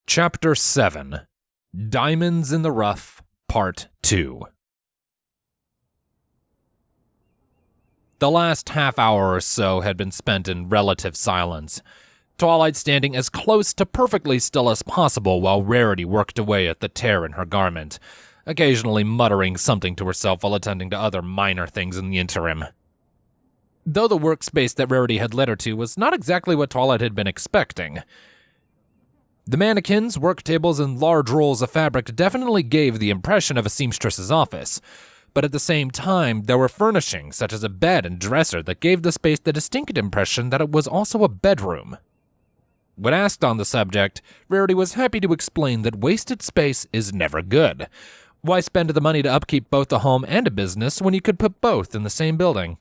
Chapter 7 Diamonds in the Rough, Part 2. The last half hour or so had been spent in relative silence, Twilight standing as close to perfectly still as possible while Rarity worked away at the tear in her garment, occasionally muttering something to herself while attending to other minor things in the interim. Though the workspace that Rarity had led her to was not exactly what Twilight had been expecting. The mannequins, work tables, and large rolls of fabric definitely gave the impression of a seamstress's office, but at the same time, there were furnishings such as a bed and dresser that gave the space the distinct impression that it was also a bedroom. When asked on the subject, Rarity was happy to explain that wasted space is never good. Why spend the money to upkeep both a home and a business when you could put both in the same building?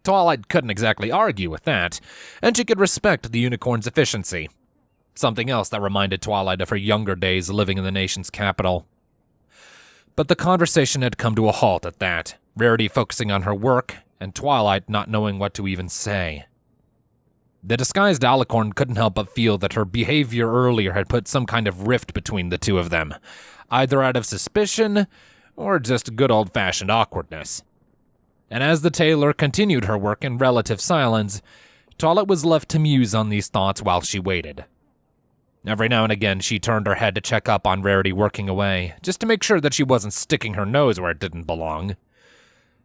Twilight couldn't exactly argue with that, and she could respect the unicorn's efficiency. Something else that reminded Twilight of her younger days living in the nation's capital. But the conversation had come to a halt at that, Rarity focusing on her work, and Twilight not knowing what to even say. The disguised alicorn couldn't help but feel that her behavior earlier had put some kind of rift between the two of them, either out of suspicion or just good old-fashioned awkwardness. And as the tailor continued her work in relative silence, Twilight was left to muse on these thoughts while she waited. Every now and again, she turned her head to check up on Rarity working away, just to make sure that she wasn't sticking her nose where it didn't belong.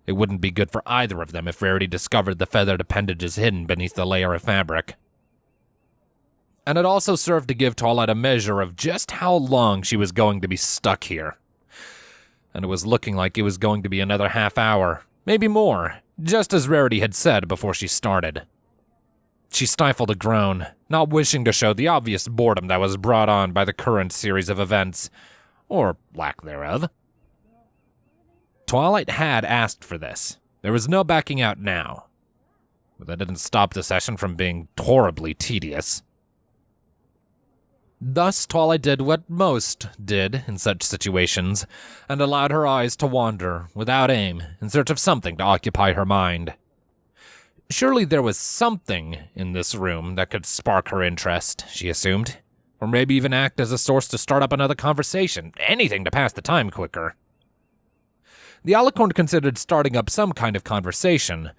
It wouldn't be good for either of them if Rarity discovered the feathered appendages hidden beneath the layer of fabric. And it also served to give Twilight a measure of just how long she was going to be stuck here. And it was looking like it was going to be another half hour, maybe more, just as Rarity had said before she started. She stifled a groan, not wishing to show the obvious boredom that was brought on by the current series of events, or lack thereof. Twilight had asked for this. There was no backing out now. But that didn't stop the session from being horribly tedious. Thus, Twilight did what most did in such situations, and allowed her eyes to wander, without aim, in search of something to occupy her mind. Surely there was something in this room that could spark her interest, she assumed. Or maybe even act as a source to start up another conversation, anything to pass the time quicker. The alicorn considered starting up some kind of conversation,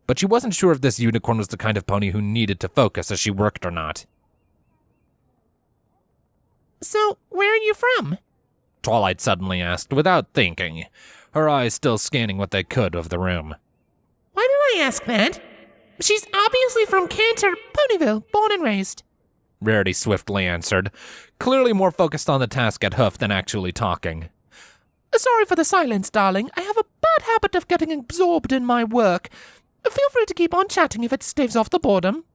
but she wasn't sure if this unicorn was the kind of pony who needed to focus as she worked or not. So, where are you from? Twilight suddenly asked, without thinking, her eyes still scanning what they could of the room. Why did I ask that? She's obviously from Ponyville, born and raised. Rarity swiftly answered, clearly more focused on the task at hoof than actually talking. Sorry for the silence, darling. I have a bad habit of getting absorbed in my work. Feel free to keep on chatting if it staves off the boredom.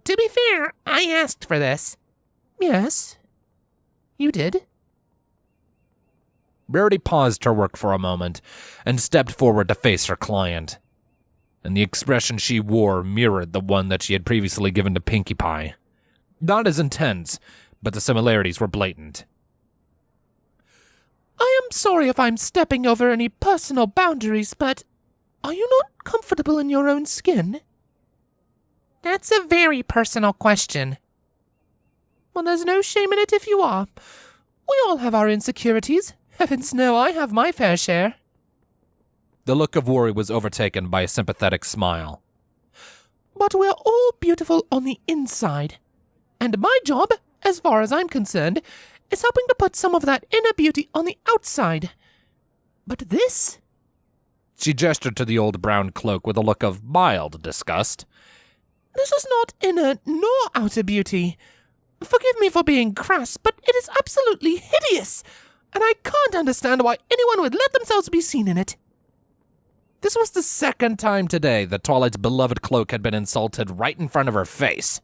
To be fair, I asked for this. Yes, you did. Rarity paused her work for a moment and stepped forward to face her client. And the expression she wore mirrored the one that she had previously given to Pinkie Pie. Not as intense, but the similarities were blatant. I am sorry if I'm stepping over any personal boundaries, but are you not comfortable in your own skin? That's a very personal question. Well, there's no shame in it if you are. We all have our insecurities. Heavens no, I have my fair share. The look of worry was overtaken by a sympathetic smile. But we're all beautiful on the inside. And my job, as far as I'm concerned, is helping to put some of that inner beauty on the outside. But this? She gestured to the old brown cloak with a look of mild disgust. This is not inner nor outer beauty. Forgive me for being crass, but it is absolutely hideous, and I can't understand why anyone would let themselves be seen in it. This was the second time today that Twilight's beloved cloak had been insulted right in front of her face.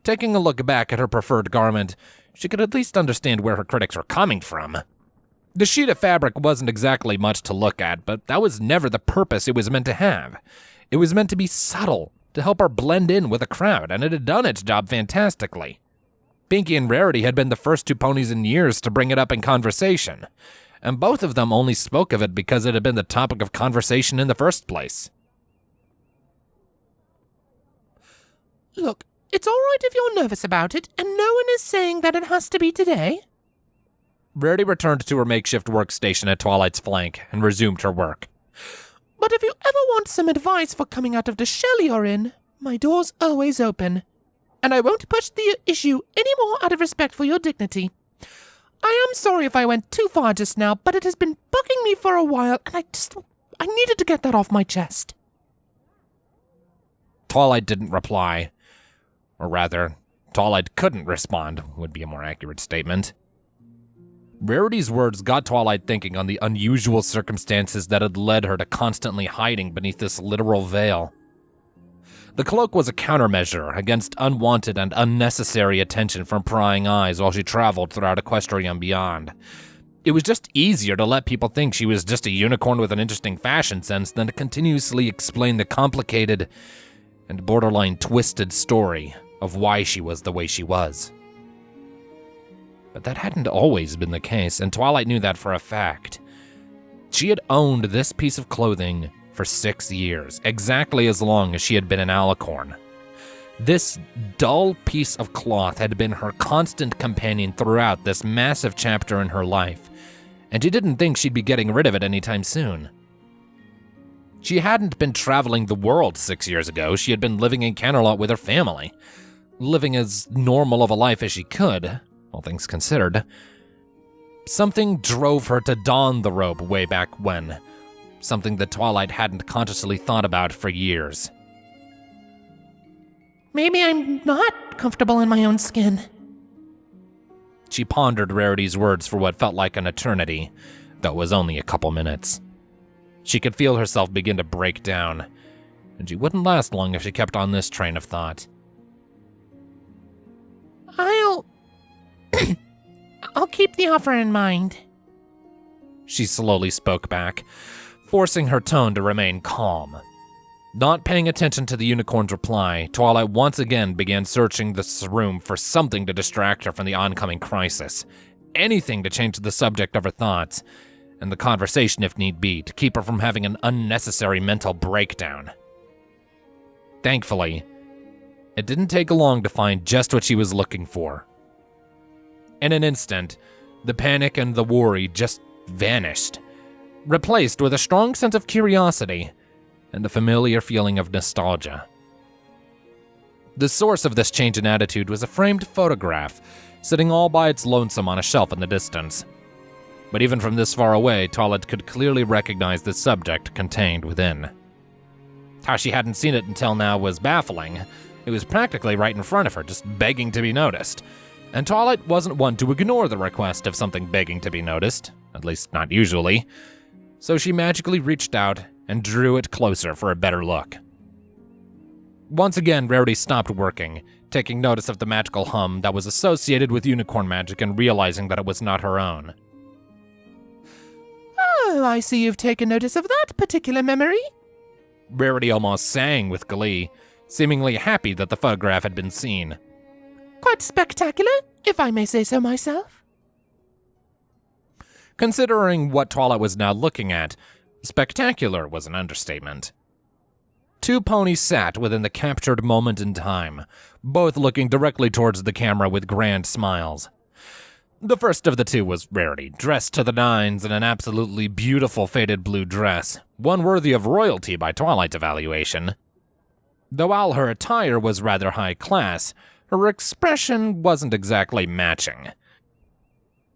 Taking a look back at her preferred garment, she could at least understand where her critics were coming from. The sheet of fabric wasn't exactly much to look at, but that was never the purpose it was meant to have. It was meant to be subtle, to help her blend in with the crowd, and it had done its job fantastically. Pinkie and Rarity had been the first two ponies in years to bring it up in conversation, and both of them only spoke of it because it had been the topic of conversation in the first place. Look, It's alright if you're nervous about it, and no one is saying that it has to be today. Rarity returned to her makeshift workstation at Twilight's flank and resumed her work. But if you ever want some advice for coming out of the shell you're in, my door's always open. And I won't push the issue any more out of respect for your dignity. I am sorry if I went too far just now, but it has been bugging me for a while, and I needed to get that off my chest. Twilight didn't reply. Or rather, Twilight couldn't respond, would be a more accurate statement. Rarity's words got Twilight thinking on the unusual circumstances that had led her to constantly hiding beneath this literal veil. The cloak was a countermeasure against unwanted and unnecessary attention from prying eyes while she traveled throughout Equestria and beyond. It was just easier to let people think she was just a unicorn with an interesting fashion sense than to continuously explain the complicated and borderline twisted story of why she was the way she was. But that hadn't always been the case, and Twilight knew that for a fact. She had owned this piece of clothing for 6 years, exactly as long as she had been an alicorn. This dull piece of cloth had been her constant companion throughout this massive chapter in her life, and she didn't think she'd be getting rid of it anytime soon. She hadn't been traveling the world 6 years ago. She had been living in Canterlot with her family, living as normal of a life as she could, all things considered. Something drove her to don the robe way back when, something that Twilight hadn't consciously thought about for years. Maybe I'm not comfortable in my own skin. She pondered Rarity's words for what felt like an eternity, though it was only a couple minutes. She could feel herself begin to break down, and she wouldn't last long if she kept on this train of thought. I'll keep the offer in mind. She slowly spoke back, forcing her tone to remain calm. Not paying attention to the unicorn's reply, Twilight once again began searching this room for something to distract her from the oncoming crisis. Anything to change the subject of her thoughts, and the conversation if need be, to keep her from having an unnecessary mental breakdown. Thankfully, it didn't take long to find just what she was looking for. In an instant, the panic and the worry just vanished, replaced with a strong sense of curiosity and a familiar feeling of nostalgia. The source of this change in attitude was a framed photograph, sitting all by its lonesome on a shelf in the distance. But even from this far away, Twilight could clearly recognize the subject contained within. How she hadn't seen it until now was baffling. It was practically right in front of her, just begging to be noticed. And Twilight wasn't one to ignore the request of something begging to be noticed, at least not usually. So she magically reached out and drew it closer for a better look. Once again, Rarity stopped working, taking notice of the magical hum that was associated with unicorn magic and realizing that it was not her own. Oh, I see you've taken notice of that particular memory. Rarity almost sang with glee, seemingly happy that the photograph had been seen. Quite spectacular, if I may say so myself. Considering what Twilight was now looking at, spectacular was an understatement. 2 ponies sat within the captured moment in time, both looking directly towards the camera with grand smiles. The first of the 2 was Rarity, dressed to the nines in an absolutely beautiful faded blue dress, one worthy of royalty by Twilight's evaluation. Though while her attire was rather high class, her expression wasn't exactly matching.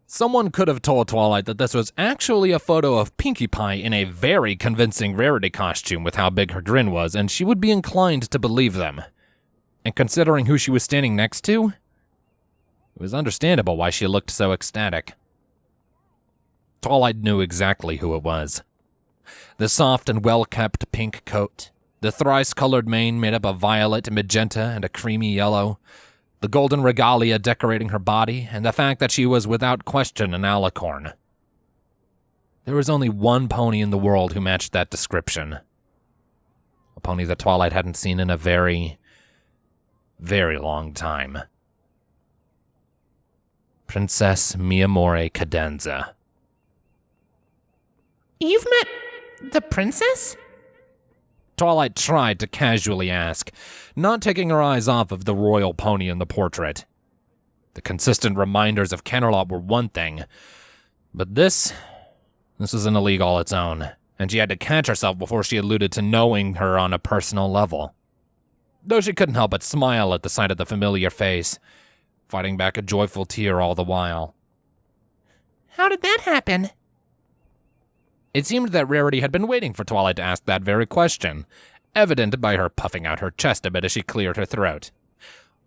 Someone could have told Twilight that this was actually a photo of Pinkie Pie in a very convincing Rarity costume with how big her grin was, and she would be inclined to believe them. And considering who she was standing next to, it was understandable why she looked so ecstatic. Twilight knew exactly who it was. The soft and well-kept pink coat, the thrice-colored mane made up of violet, magenta, and a creamy yellow, the golden regalia decorating her body, and the fact that she was without question an alicorn. There was only one pony in the world who matched that description. A pony that Twilight hadn't seen in a very, very long time. Princess Miamore Cadenza. You've met the princess? Twilight tried to casually ask, not taking her eyes off of the royal pony in the portrait. The consistent reminders of Canterlot were one thing, but this was an illegal all its own, and she had to catch herself before she alluded to knowing her on a personal level. Though she couldn't help but smile at the sight of the familiar face, fighting back a joyful tear all the while. How did that happen? It seemed that Rarity had been waiting for Twilight to ask that very question, evident by her puffing out her chest a bit as she cleared her throat.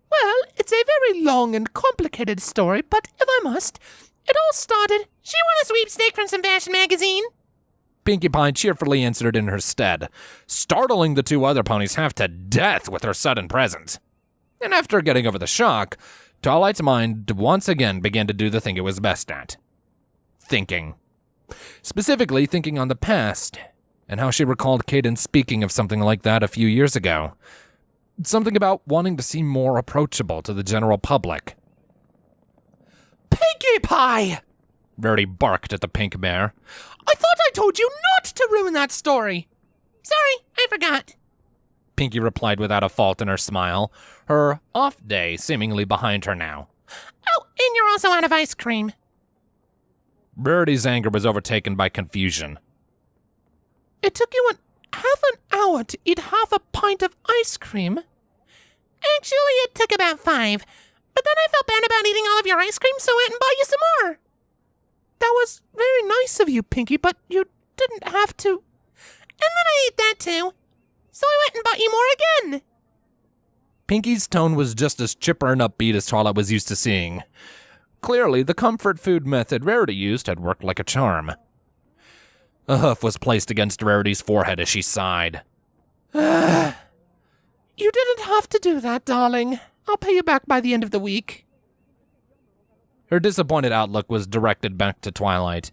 Well, it's a very long and complicated story, but if I must, it all started... She won a sweepstake from some fashion magazine. Pinkie Pie cheerfully answered in her stead, startling the two other ponies half to death with her sudden presence. And after getting over the shock, Twilight's mind once again began to do the thing it was best at. Thinking. Specifically thinking on the past, and how she recalled Cadence speaking of something like that a few years ago. Something about wanting to seem more approachable to the general public. Pinkie Pie! Rarity barked at the pink mare. I thought I told you not to ruin that story. Sorry, I forgot. Pinkie replied without a fault in her smile, her off day seemingly behind her now. Oh, and you're also out of ice cream. Rarity's anger was overtaken by confusion. It took you half an hour to eat half a pint of ice cream? Actually, it took about 5. But then I felt bad about eating all of your ice cream, so I went and bought you some more. That was very nice of you, Pinkie, but you didn't have to. And then I ate that too. So I went and bought you more again. Pinkie's tone was just as chipper and upbeat as Twilight was used to seeing. Clearly, the comfort food method Rarity used had worked like a charm. A hoof was placed against Rarity's forehead as she sighed. You didn't have to do that, darling. I'll pay you back by the end of the week. Her disappointed outlook was directed back to Twilight.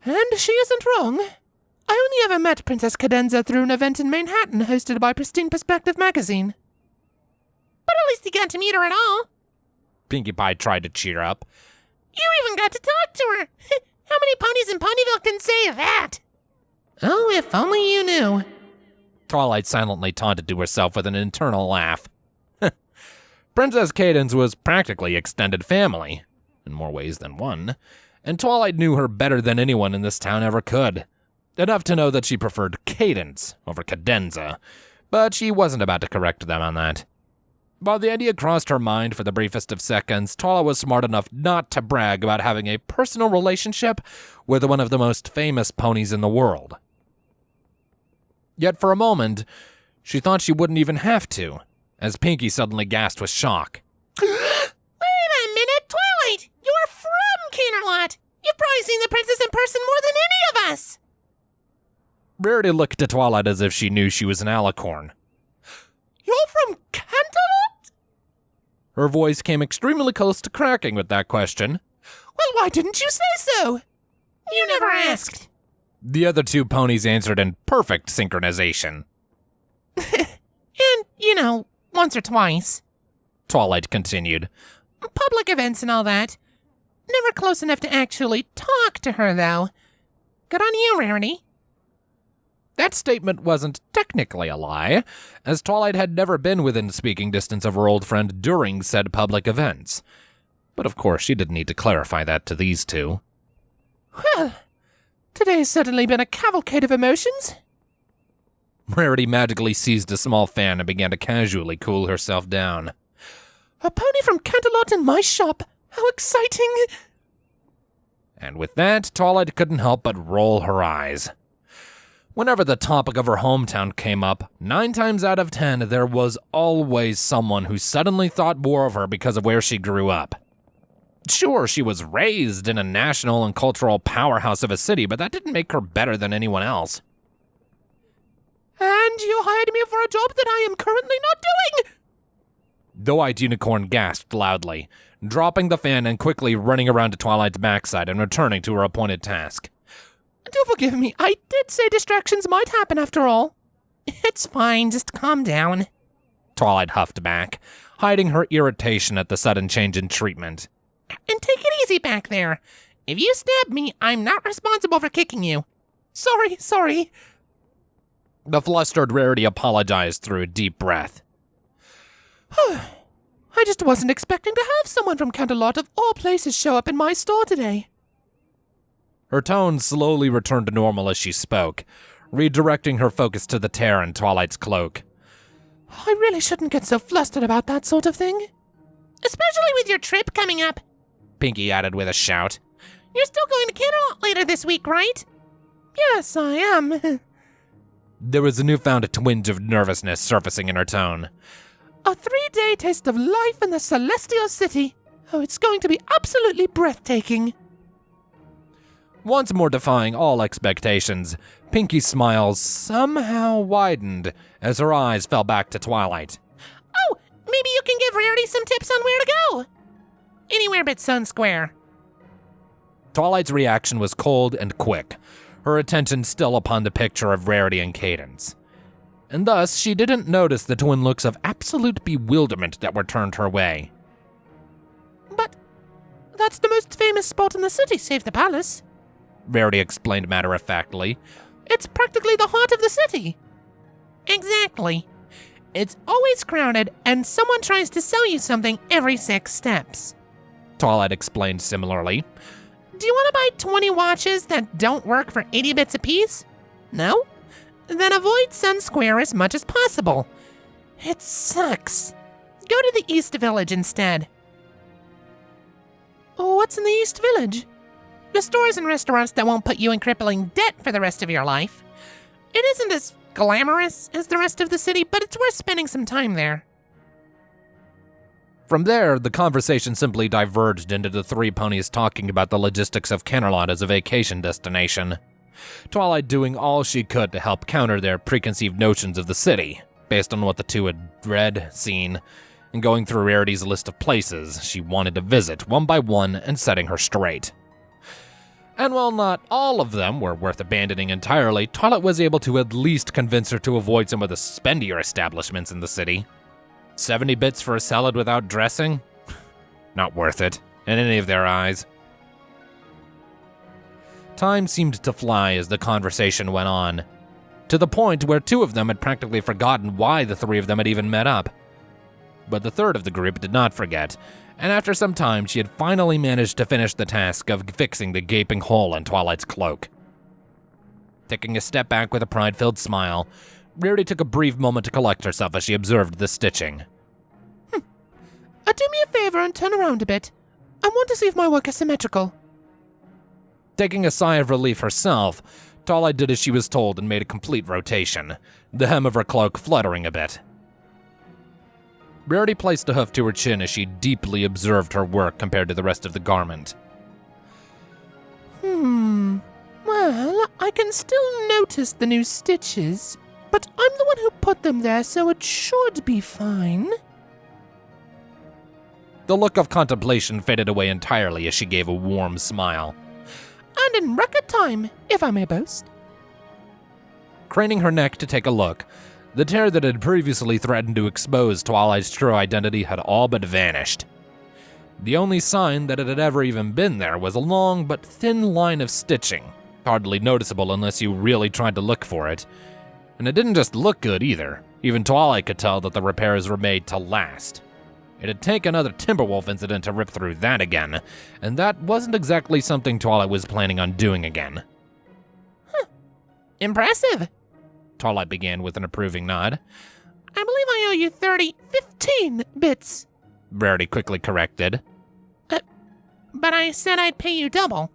And she isn't wrong. I only ever met Princess Cadenza through an event in Manhattan hosted by Pristine Perspective magazine. But at least you got to meet her at all. Pinkie Pie tried to cheer up. You even got to talk to her. How many ponies in Ponyville can say that? Oh, if only you knew. Twilight silently taunted to herself with an internal laugh. Princess Cadence was practically extended family, in more ways than one, and Twilight knew her better than anyone in this town ever could. Enough to know that she preferred Cadence over Cadenza, but she wasn't about to correct them on that. While the idea crossed her mind for the briefest of seconds, Twilight was smart enough not to brag about having a personal relationship with one of the most famous ponies in the world. Yet for a moment, she thought she wouldn't even have to, as Pinkie suddenly gasped with shock. Wait a minute, Twilight! You're from Canterlot! You've probably seen the princess in person more than any of us! Rarity looked at Twilight as if she knew she was an alicorn. You're from Canterlot? Her voice came extremely close to cracking with that question. Well, why didn't you say so? You never asked. The other two ponies answered in perfect synchronization. And, you know, once or twice. Twilight continued. Public events and all that. Never close enough to actually talk to her, though. Good on you, Rarity. That statement wasn't technically a lie, as Twilight had never been within speaking distance of her old friend during said public events. But of course, she didn't need to clarify that to these two. Well, today's certainly been a cavalcade of emotions. Rarity magically seized a small fan and began to casually cool herself down. A pony from Canterlot in my shop. How exciting! And with that, Twilight couldn't help but roll her eyes. Whenever the topic of her hometown came up, 9 times out of 10, there was always someone who suddenly thought more of her because of where she grew up. Sure, she was raised in a national and cultural powerhouse of a city, but that didn't make her better than anyone else. And you hired me for a job that I am currently not doing! The White Unicorn gasped loudly, dropping the fan and quickly running around to Twilight's backside and returning to her appointed task. Do forgive me, I did say distractions might happen after all. It's fine, just calm down. Twilight huffed back, hiding her irritation at the sudden change in treatment. And take it easy back there. If you stab me, I'm not responsible for kicking you. Sorry. The flustered Rarity apologized through a deep breath. I just wasn't expecting to have someone from Canterlot of all places show up in my store today. Her tone slowly returned to normal as she spoke, redirecting her focus to the tear in Twilight's cloak. I really shouldn't get so flustered about that sort of thing. Especially with your trip coming up, Pinkie added with a shout. You're still going to Canterlot later this week, right? Yes, I am. There was a newfound twinge of nervousness surfacing in her tone. A 3-day taste of life in the Celestial City. Oh, it's going to be absolutely breathtaking. Once more defying all expectations, Pinkie's smile somehow widened as her eyes fell back to Twilight. Oh, maybe you can give Rarity some tips on where to go. Anywhere but Sun Square. Twilight's reaction was cold and quick, her attention still upon the picture of Rarity and Cadence. And thus, she didn't notice the twin looks of absolute bewilderment that were turned her way. But that's the most famous spot in the city, save the palace, Rarity explained matter-of-factly. It's practically the heart of the city. Exactly. It's always crowded, and someone tries to sell you something every 6 steps. Twilight explained similarly. Do you want to buy 20 watches that don't work for 80 bits apiece? No? Then avoid Sun Square as much as possible. It sucks. Go to the East Village instead. Oh, what's in the East Village? The stores and restaurants that won't put you in crippling debt for the rest of your life. It isn't as glamorous as the rest of the city, but it's worth spending some time there. From there, the conversation simply diverged into the 3 ponies talking about the logistics of Canterlot as a vacation destination. Twilight doing all she could to help counter their preconceived notions of the city, based on what the two had read, seen, and going through Rarity's list of places she wanted to visit one by one and setting her straight. And while not all of them were worth abandoning entirely, Twilight was able to at least convince her to avoid some of the spendier establishments in the city. 70 bits for a salad without dressing? Not worth it, in any of their eyes. Time seemed to fly as the conversation went on, to the point where 2 of them had practically forgotten why the 3 of them had even met up. But the third of the group did not forget, and after some time she had finally managed to finish the task of fixing the gaping hole in Twilight's cloak. Taking a step back with a pride-filled smile, Rarity took a brief moment to collect herself as she observed the stitching. Do me a favor and turn around a bit. I want to see if my work is symmetrical. Taking a sigh of relief herself, Twilight did as she was told and made a complete rotation, the hem of her cloak fluttering a bit. Rarity placed a hoof to her chin as she deeply observed her work compared to the rest of the garment. Well, I can still notice the new stitches, but I'm the one who put them there, so it should be fine. The look of contemplation faded away entirely as she gave a warm smile. And in record time, if I may boast. Craning her neck to take a look, the tear that had previously threatened to expose Twilight's true identity had all but vanished. The only sign that it had ever even been there was a long but thin line of stitching, hardly noticeable unless you really tried to look for it. And it didn't just look good either. Even Twilight could tell that the repairs were made to last. It'd take another Timberwolf incident to rip through that again, and that wasn't exactly something Twilight was planning on doing again. Impressive, Twilight began with an approving nod. I believe I owe you 15 bits. Rarity quickly corrected. But I said I'd pay you double.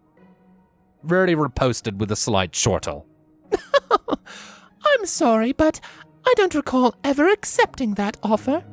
Rarity riposted with a slight chortle. I'm sorry, but I don't recall ever accepting that offer.